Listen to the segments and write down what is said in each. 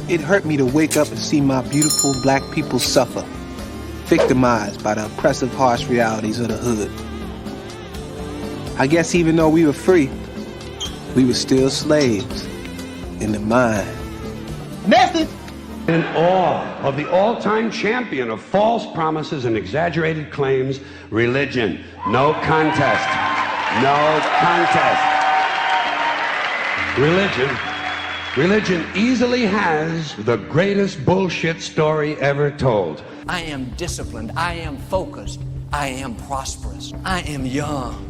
It hurt me to wake up and see my beautiful black people suffer, victimized by the oppressive, harsh realities of the hood. I guess even though we were free, we were still slaves in the mind. Message! In awe of the all-time champion of false promises and exaggerated claims, religion. No contest. No contest. Religion easily has the greatest bullshit story ever told. I am disciplined. I am focused. I am prosperous. I am young.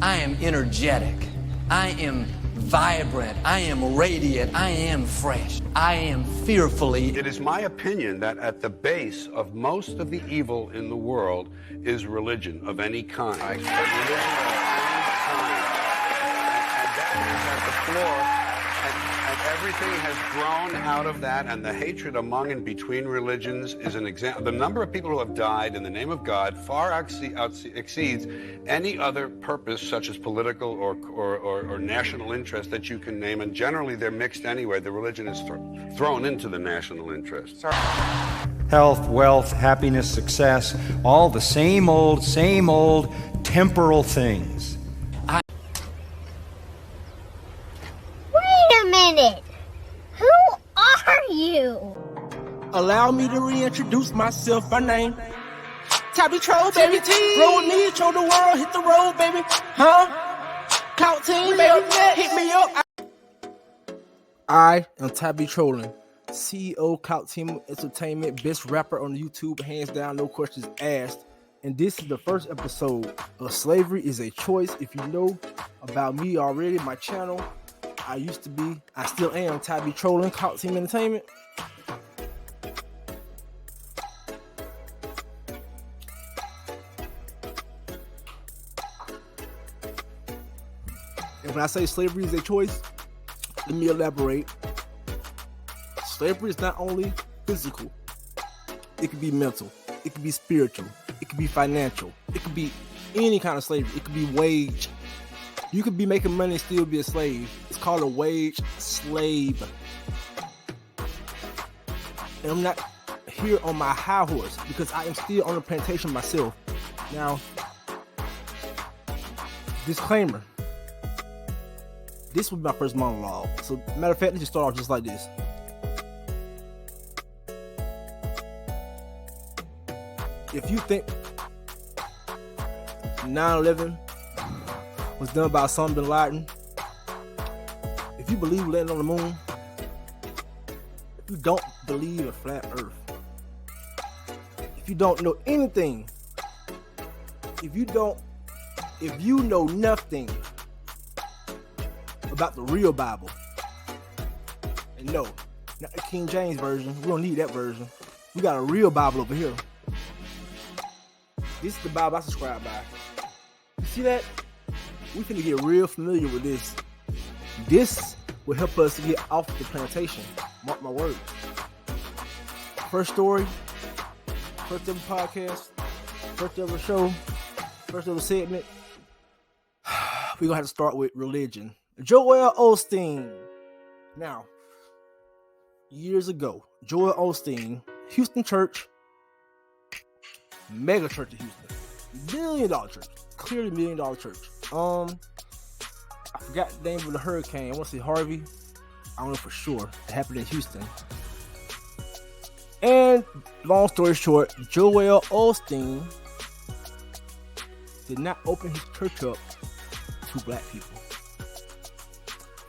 I am energetic. I am vibrant. I am radiant. I am fresh. I am fearfully. It is my opinion that at the base of most of the evil in the world is religion of any kind. Religion of any kind. And that is at the floor. And everything has grown out of that, and the hatred among and between religions is an example. The number of people who have died in the name of God far exceeds any other purpose, such as political or national interest that you can name, and generally they're mixed anyway. The religion is thrown into the national interest. Health, wealth, happiness, success, all the same old temporal things. Wait a minute! Who are you? Allow me to reintroduce myself by name. Tabby Troll, baby. Roll with me, show the world, hit the road, baby. Huh? Clout team, baby. Hit me up. I am Tabby Trolling, CEO, Clout Team Entertainment, best rapper on YouTube, hands down, no questions asked. And this is the first episode of Slavery is a Choice. If you know about me already, my channel, I still am Tabby Trolling, Clout Team Entertainment. And when I say slavery is a choice, let me elaborate. Slavery is not only physical, it could be mental, it could be spiritual, it could be financial, it could be any kind of slavery, it could be wage. You could be making money and still be a slave. It's called a wage slave. And I'm not here on my high horse because I am still on the plantation myself. Now, disclaimer. This will be my first monologue. So, matter of fact, let's just start off just like this. If you think 9/11 was done by Osama bin Laden, if you believe we landed on the moon, if you don't believe a flat earth, if you don't know anything, if you know nothing about the real Bible, and no, not the King James version, we don't need that version, we got a real Bible over here. This is the Bible I subscribe by. You see that? We finna get real familiar with this. This will help us to get off the plantation. Mark my words. First story, first ever podcast, first ever show, first ever segment. We're gonna have to start with religion. Joel Osteen. Now, years ago, Joel Osteen, Houston church, mega church in Houston, $1 million church, clearly $1 million church. I forgot the name of the hurricane. I want to say Harvey. I don't know for sure. It happened in Houston. And long story short, Joel Osteen did not open his church up to black people.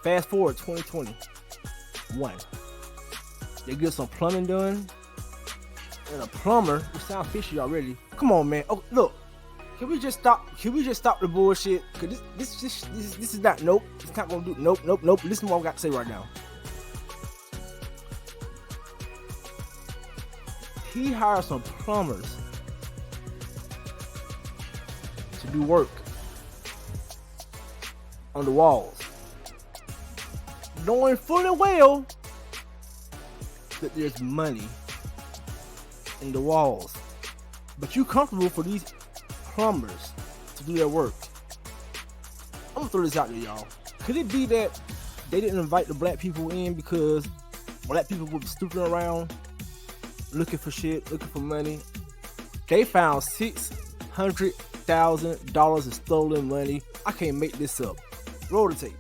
Fast forward 2021. They get some plumbing done. And a plumber, it sounds fishy already. Come on, man. Oh, look. Can we just stop the bullshit? Cause this is not, nope. It's not gonna do, nope. Listen to what I got to say right now. He hired some plumbers to do work on the walls, knowing fully well that there's money in the walls, but you comfortable for these plumbers to do their work. I'm gonna throw this out there, y'all. Could it be that they didn't invite the black people in because black people were snooping around, looking for shit, looking for money. They found $600,000 in stolen money. I can't make this up. Roll the tape.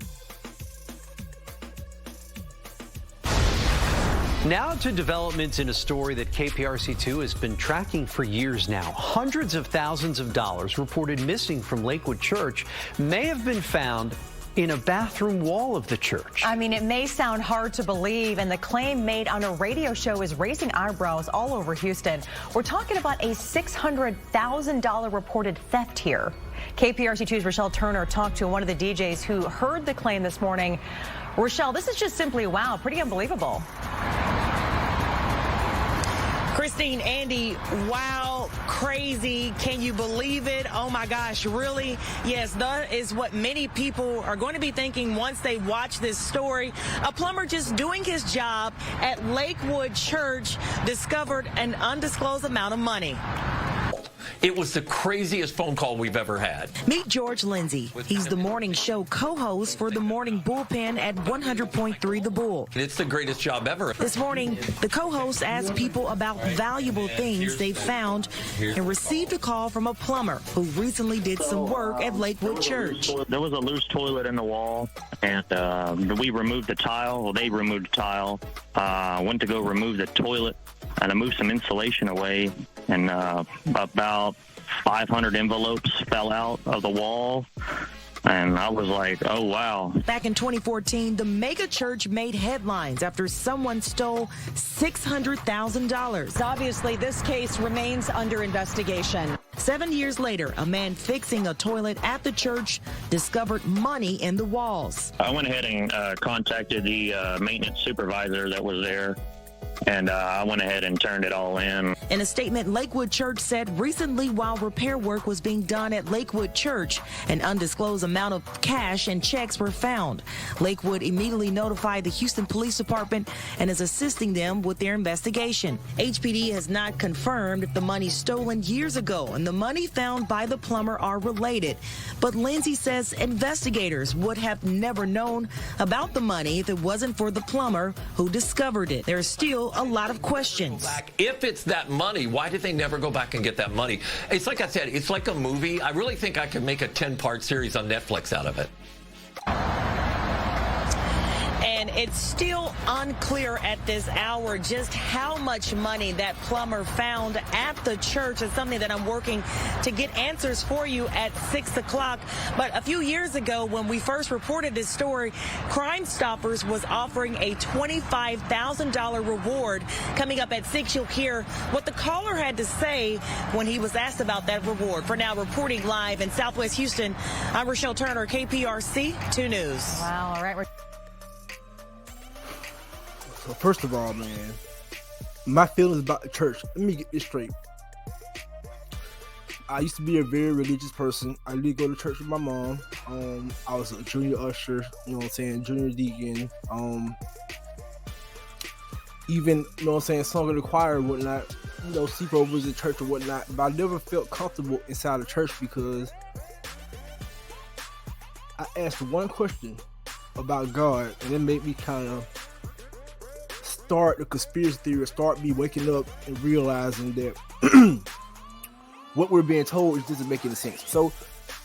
Now to developments in a story that KPRC2 has been tracking for years now. Hundreds of thousands of dollars reported missing from Lakewood Church may have been found in a bathroom wall of the church. I mean, it may sound hard to believe, and the claim made on a radio show is raising eyebrows all over Houston. We're talking about a $600,000 reported theft here. KPRC2's Rochelle Turner talked to one of the DJs who heard the claim this morning. Rochelle, this is just simply wow, pretty unbelievable. Christine, Andy, wow, crazy. Can you believe it? Oh my gosh, really? Yes, that is what many people are going to be thinking once they watch this story. A plumber just doing his job at Lakewood Church discovered an undisclosed amount of money. It was the craziest phone call we've ever had. Meet George Lindsay. He's the morning show co-host for the Morning Bullpen at 100.3 The Bull. It's the greatest job ever. This morning, the co-host asked people about valuable things they found and received a call from a plumber who recently did some work at Lakewood Church. There was a loose toilet in the wall, and we removed the tile. Well, they removed the tile. Went to go remove the toilet, and I moved some insulation away, and about 500 envelopes fell out of the wall. And I was like, oh, wow. Back in 2014, the mega church made headlines after someone stole $600,000. Obviously, this case remains under investigation. 7 years later, a man fixing a toilet at the church discovered money in the walls. I went ahead and contacted the maintenance supervisor that was there. And I went ahead and turned it all in. In a statement, Lakewood Church said recently while repair work was being done at Lakewood Church, an undisclosed amount of cash and checks were found. Lakewood immediately notified the Houston Police Department and is assisting them with their investigation. HPD has not confirmed if the money stolen years ago and the money found by the plumber are related. But Lindsay says investigators would have never known about the money if it wasn't for the plumber who discovered it. There's still a lot of questions. If it's that money, why did they never go back and get that money? It's like I said, it's like a movie. I really think I could make a 10-part series on Netflix out of it. And it's still unclear at this hour just how much money that plumber found at the church. It's something that I'm working to get answers for you at 6 o'clock. But a few years ago, when we first reported this story, Crime Stoppers was offering a $25,000 reward. Coming up at 6, you'll hear what the caller had to say when he was asked about that reward. For now, reporting live in Southwest Houston, I'm Rochelle Turner, KPRC 2 News. Wow, all right. So first of all, man, my feelings about the church, let me get this straight. I used to be a very religious person. I did go to church with my mom. I was a junior usher, you know what I'm saying, junior deacon. Even, you know what I'm saying, sung in the choir and whatnot, you know, sleepovers at church or whatnot. But I never felt comfortable inside the church because I asked one question about God, and it made me kind of start the conspiracy theory, start me waking up and realizing that what we're being told doesn't make any sense. So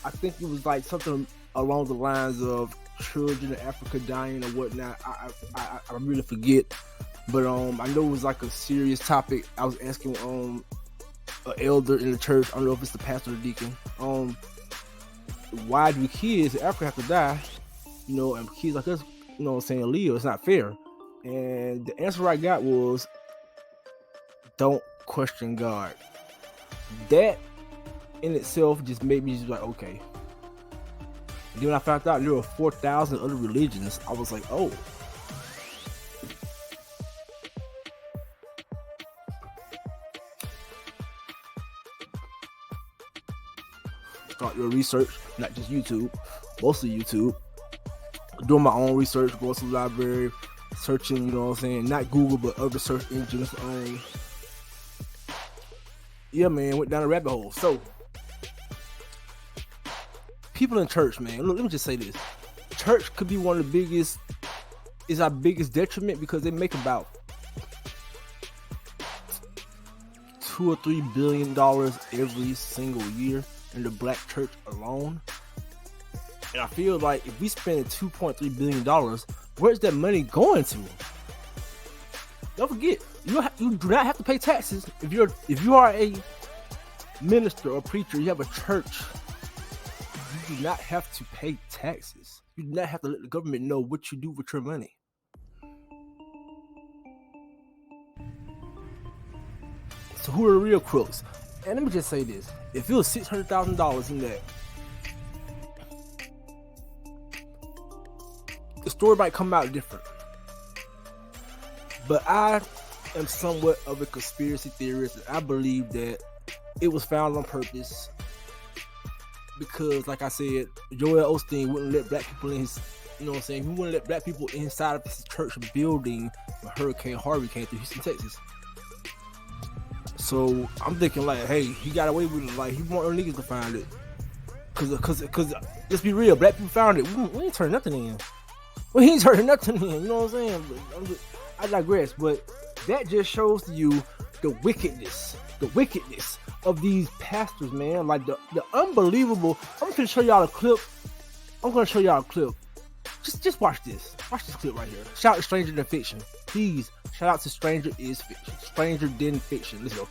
I think it was like something along the lines of children in Africa dying or whatnot. I really forget, but I know it was like a serious topic. I was asking an elder in the church, I don't know if it's the pastor or deacon, why do kids in Africa have to die, you know, and kids like us, you know what I'm saying, Leo, it's not fair. And the answer I got was, don't question God. That in itself just made me just like, okay. Then when I found out there were 4,000 other religions, I was like, oh. Start your research, not just YouTube, mostly YouTube. Doing my own research, going to the library, searching, you know what I'm saying, not Google, but other search engines. Yeah, man, went down a rabbit hole. So, people in church, man, look, let me just say this. Church could be one of the biggest, is our biggest detriment because they make about $2 or $3 billion every single year in the black church alone. And I feel like if we spend $2.3 billion, where's that money going to? Don't forget, you do not have to pay taxes if you are a minister or preacher. You have a church. You do not have to pay taxes. You do not have to let the government know what you do with your money. So who are the real crooks? And let me just say this: if it was $600,000 in that, the story might come out different. But I am somewhat of a conspiracy theorist, and I believe that it was found on purpose because, like I said, Joel Osteen wouldn't let black people in his, you know what I'm saying? He wouldn't let black people inside of his church building when Hurricane Harvey came through Houston, Texas. So I'm thinking like, hey, he got away with it. Like, he want niggas to find it. Cause let's be real, black people found it. We ain't turning nothing in. We ain't turning nothing in. You know what I'm saying? I digress, but that just shows to you the wickedness of these pastors, man. Like the unbelievable. I'm gonna show y'all a clip. Just watch this. Watch this clip right here. Shout out to Stranger Than Fiction. Please, shout out to Stranger Than Fiction. Let's go.